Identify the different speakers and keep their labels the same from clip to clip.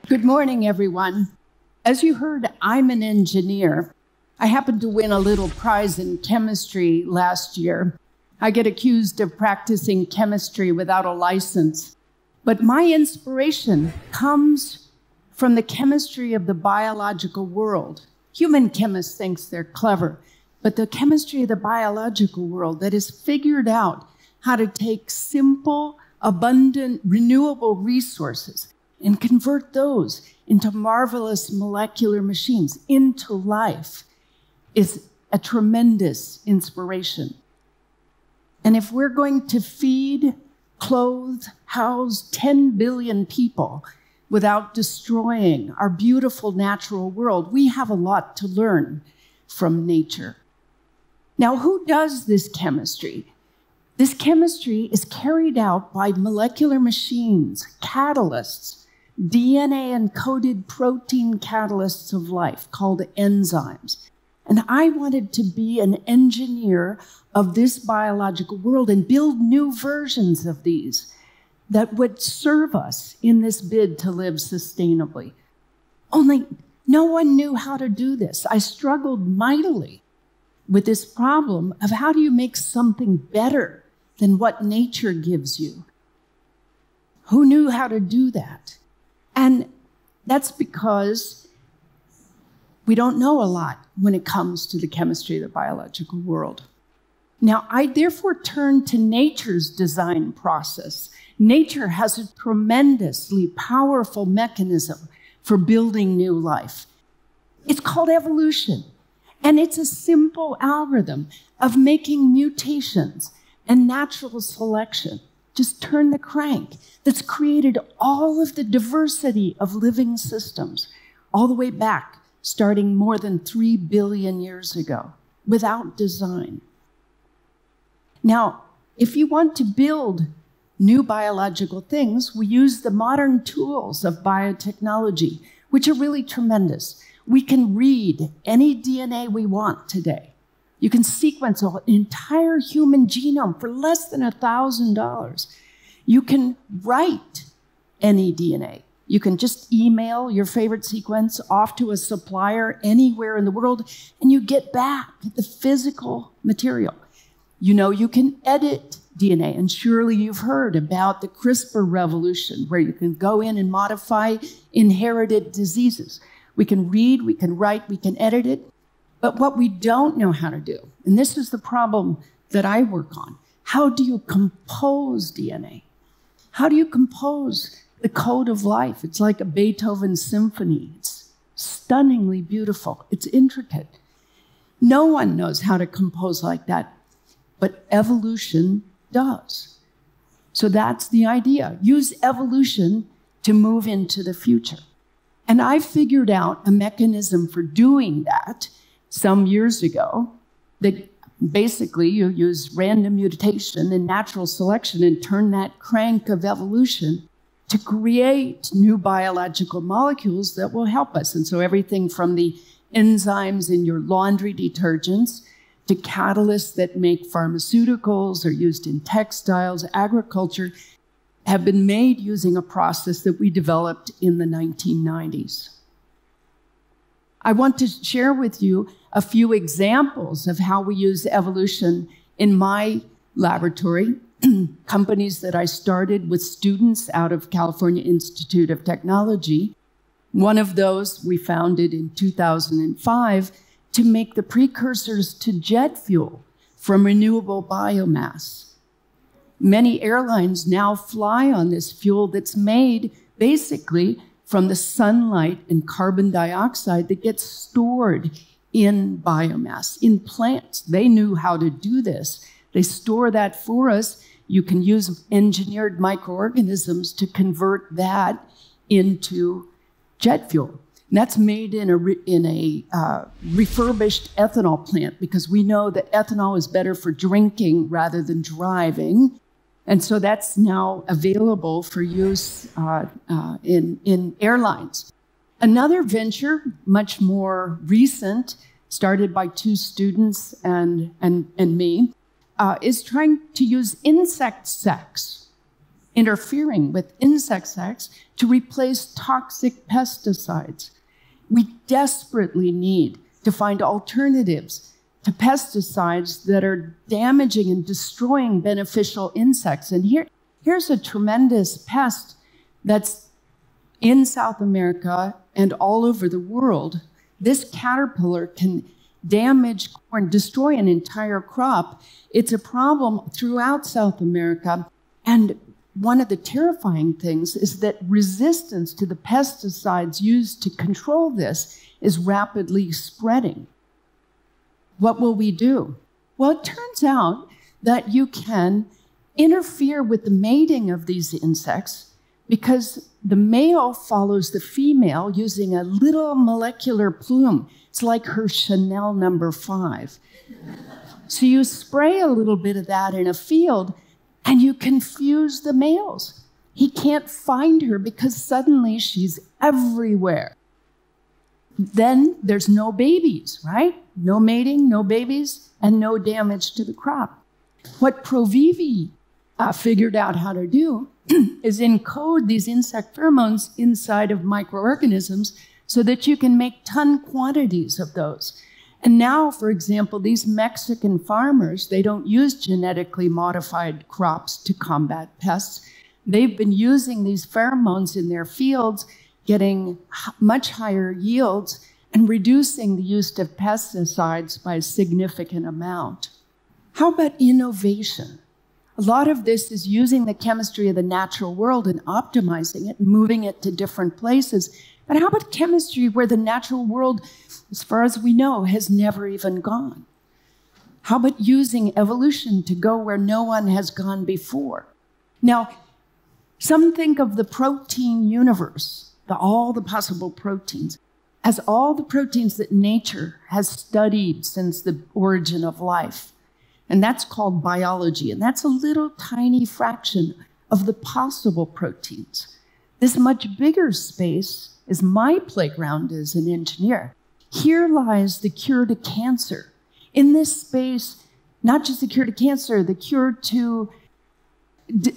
Speaker 1: Good morning, everyone. As you heard, I'm an engineer. I happened to win a little prize in chemistry last year. I get accused of practicing chemistry without a license. But my inspiration comes from the chemistry of the biological world. Human chemists think they're clever, but the chemistry of the biological world that has figured out how to take simple, abundant, renewable resources and convert those into marvelous molecular machines, into life, is a tremendous inspiration. And if we're going to feed, clothe, house 10 billion people without destroying our beautiful natural world, we have a lot to learn from nature. Now, who does this chemistry? This chemistry is carried out by molecular machines, catalysts, DNA-encoded protein catalysts of life called enzymes. And I wanted to be an engineer of this biological world and build new versions of these that would serve us in this bid to live sustainably. Only no one knew how to do this. I struggled mightily with this problem of how do you make something better than what nature gives you? Who knew how to do that? And that's because we don't know a lot when it comes to the chemistry of the biological world. Now, I therefore turn to nature's design process. Nature has a tremendously powerful mechanism for building new life. It's called evolution, and it's a simple algorithm of making mutations and natural selection. Just turn the crank that's created all of the diversity of living systems all the way back, starting more than 3 billion years ago, without design. Now, if you want to build new biological things, we use the modern tools of biotechnology, which are really tremendous. We can read any DNA we want today. You can sequence an entire human genome for less than $1,000. You can write any DNA. You can just email your favorite sequence off to a supplier anywhere in the world, and you get back the physical material. You know, you can edit DNA, and surely you've heard about the CRISPR revolution, where you can go in and modify inherited diseases. We can read, we can write, we can edit it. But what we don't know how to do, and this is the problem that I work on, how do you compose DNA? How do you compose the code of life? It's like a Beethoven symphony. It's stunningly beautiful. It's intricate. No one knows how to compose like that, but evolution does. So that's the idea. Use evolution to move into the future. And I figured out a mechanism for doing that some years ago, that basically you use random mutation and natural selection and turn that crank of evolution to create new biological molecules that will help us. And so everything from the enzymes in your laundry detergents to catalysts that make pharmaceuticals or used in textiles, agriculture, have been made using a process that we developed in the 1990s. I want to share with you a few examples of how we use evolution in my laboratory, companies that I started with students out of California Institute of Technology. One of those we founded in 2005 to make the precursors to jet fuel from renewable biomass. Many airlines now fly on this fuel that's made basically from the sunlight and carbon dioxide that gets stored in biomass, in plants. They knew how to do this. They store that for us. You can use engineered microorganisms to convert that into jet fuel. And that's made in a refurbished ethanol plant, because we know that ethanol is better for drinking rather than driving. And so that's now available for use in airlines. Another venture, much more recent, started by 2 students and me, is trying to use insect sex interfering with insecticides to replace toxic pesticides. We desperately need to find alternatives to pesticides that are damaging and destroying beneficial insects. And here's a tremendous pest that's in South America and all over the world. This caterpillar can damage corn, destroy an entire crop. It's a problem throughout South America. And one of the terrifying things is that resistance to the pesticides used to control this is rapidly spreading. What will we do? Well, it turns out that you can interfere with the mating of these insects because the male follows the female using a little molecular plume. It's like her Chanel number 5. So you spray a little bit of that in a field and you confuse the males. He can't find her because suddenly she's everywhere. Then there's no babies, right? No mating, no babies, and no damage to the crop. What Provivi figured out how to do is encode these insect pheromones inside of microorganisms so that you can make ton quantities of those. And now, for example, these Mexican farmers, they don't use genetically modified crops to combat pests. They've been using these pheromones in their fields, getting much higher yields and reducing the use of pesticides by a significant amount. How about innovation? A lot of this is using the chemistry of the natural world and optimizing it, moving it to different places. But how about chemistry where the natural world, as far as we know, has never even gone? How about using evolution to go where no one has gone before? Now, some think of the protein universe, all the possible proteins, as all the proteins that nature has studied since the origin of life. And that's called biology. And that's a little tiny fraction of the possible proteins. This much bigger space is my playground as an engineer. Here lies the cure to cancer. In this space, not just the cure to cancer, the cure to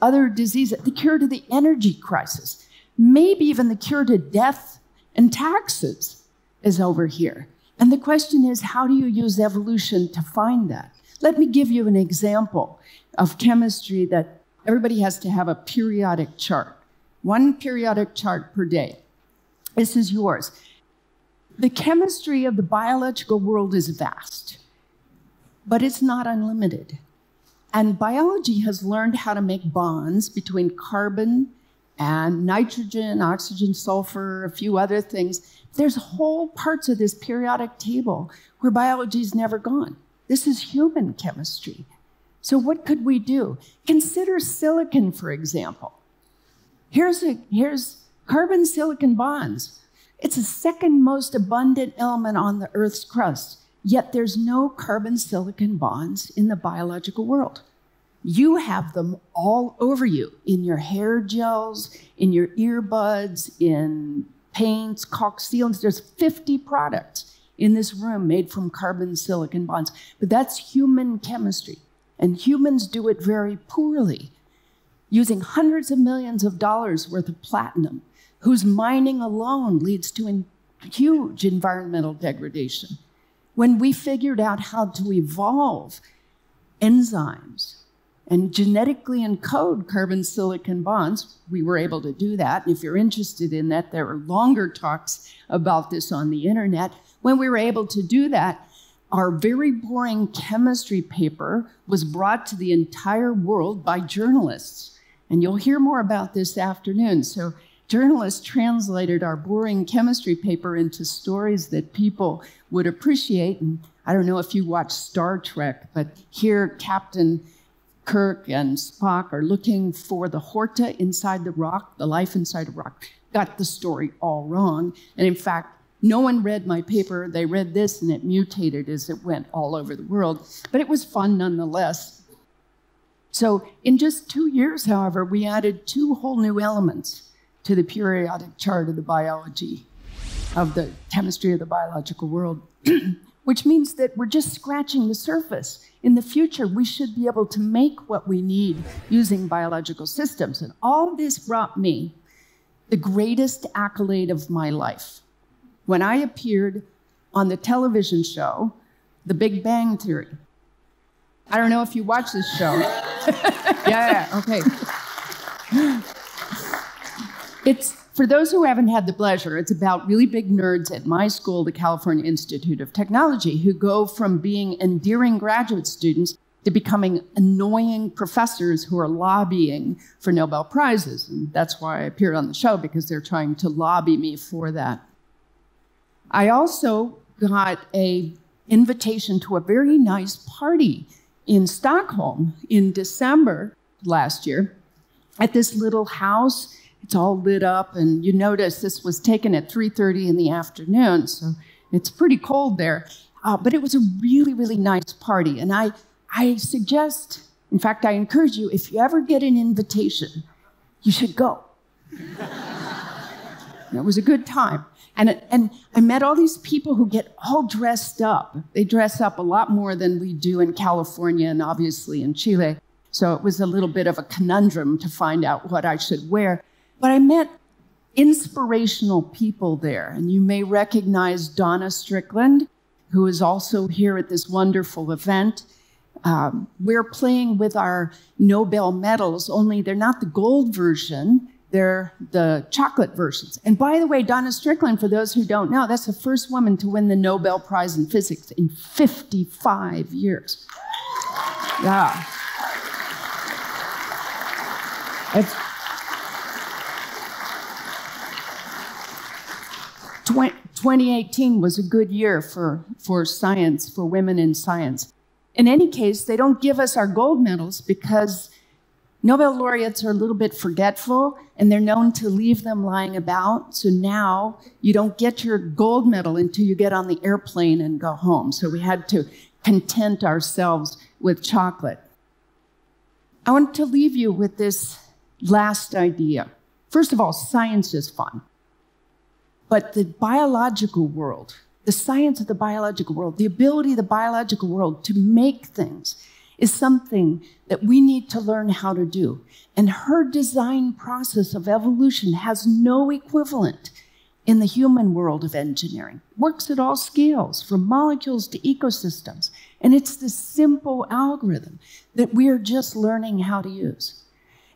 Speaker 1: other diseases, the cure to the energy crisis, maybe even the cure to death and taxes is over here. And the question is, how do you use evolution to find that? Let me give you an example of chemistry that everybody has to have a periodic chart. One periodic chart per day. This is yours. The chemistry of the biological world is vast, but it's not unlimited. And biology has learned how to make bonds between carbon and nitrogen, oxygen, sulfur, a few other things. There's whole parts of this periodic table where biology's never gone. This is human chemistry. So what could we do? Consider silicon, for example. Here's carbon-silicon bonds. It's the second most abundant element on the Earth's crust, yet there's no carbon-silicon bonds in the biological world. You have them all over you, in your hair gels, in your earbuds, in paints, caulk sealants. There's 50 products in this room made from carbon-silicon bonds. But that's human chemistry, and humans do it very poorly, using hundreds of millions of dollars worth of platinum, whose mining alone leads to huge environmental degradation. When we figured out how to evolve enzymes and genetically encode carbon-silicon bonds, we were able to do that. And if you're interested in that, there are longer talks about this on the internet. When we were able to do that, our very boring chemistry paper was brought to the entire world by journalists. And you'll hear more about this afternoon. So journalists translated our boring chemistry paper into stories that people would appreciate. And I don't know if you watch Star Trek, but here Captain Kirk and Spock are looking for the horta inside the rock, the life inside a rock. Got the story all wrong. And in fact, no one read my paper. They read this, and it mutated as it went all over the world. But it was fun nonetheless. So in just 2 years, however, we added 2 whole new elements to the periodic chart of the biology, of the chemistry of the biological world. which means that we're just scratching the surface. In the future, we should be able to make what we need using biological systems. And all this brought me the greatest accolade of my life. When I appeared on the television show, The Big Bang Theory. I don't know if you watch this show. Yeah, okay. It's, for those who haven't had the pleasure, it's about really big nerds at my school, the California Institute of Technology, who go from being endearing graduate students to becoming annoying professors who are lobbying for Nobel Prizes. And that's why I appeared on the show, because they're trying to lobby me for that. I also got an invitation to a very nice party in Stockholm in December last year at this little house. It's all lit up, and you notice this was taken at 3:30 in the afternoon, so it's pretty cold there. But it was a really, really nice party, and I suggest, in fact, I encourage you, if you ever get an invitation, you should go. It was a good time. And I met all these people who get all dressed up. They dress up a lot more than we do in California and obviously in Chile. So it was a little bit of a conundrum to find out what I should wear. But I met inspirational people there. And you may recognize Donna Strickland, who is also here at this wonderful event. We're playing with our Nobel medals, only they're not the gold version. They're the chocolate versions. And by the way, Donna Strickland, for those who don't know, that's the first woman to win the Nobel Prize in Physics in 55 years. Yeah. 2018 was a good year for science, for women in science. In any case, they don't give us our gold medals because Nobel laureates are a little bit forgetful, and they're known to leave them lying about. So now you don't get your gold medal until you get on the airplane and go home. So we had to content ourselves with chocolate. I want to leave you with this last idea. First of all, science is fun. But the biological world, the science of the biological world, the ability of the biological world to make things is something that we need to learn how to do. And her design process of evolution has no equivalent in the human world of engineering. It works at all scales, from molecules to ecosystems. And it's this simple algorithm that we are just learning how to use.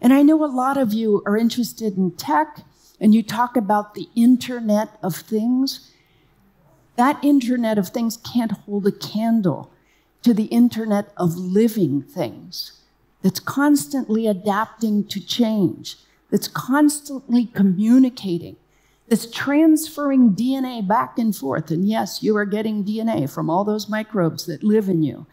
Speaker 1: And I know a lot of you are interested in tech, and you talk about the Internet of Things. That Internet of Things can't hold a candle to the Internet of living things that's constantly adapting to change, that's constantly communicating, that's transferring DNA back and forth. And yes, you are getting DNA from all those microbes that live in you.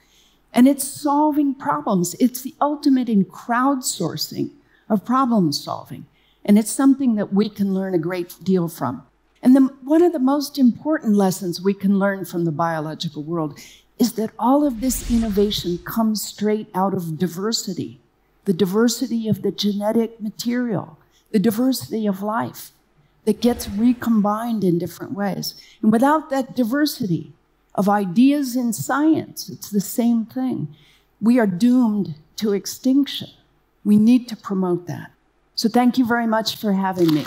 Speaker 1: And it's solving problems. It's the ultimate in crowdsourcing of problem solving. And it's something that we can learn a great deal from. And one of the most important lessons we can learn from the biological world is that all of this innovation comes straight out of diversity, the diversity of the genetic material, the diversity of life that gets recombined in different ways. And without that diversity of ideas in science, it's the same thing. We are doomed to extinction. We need to promote that. So thank you very much for having me.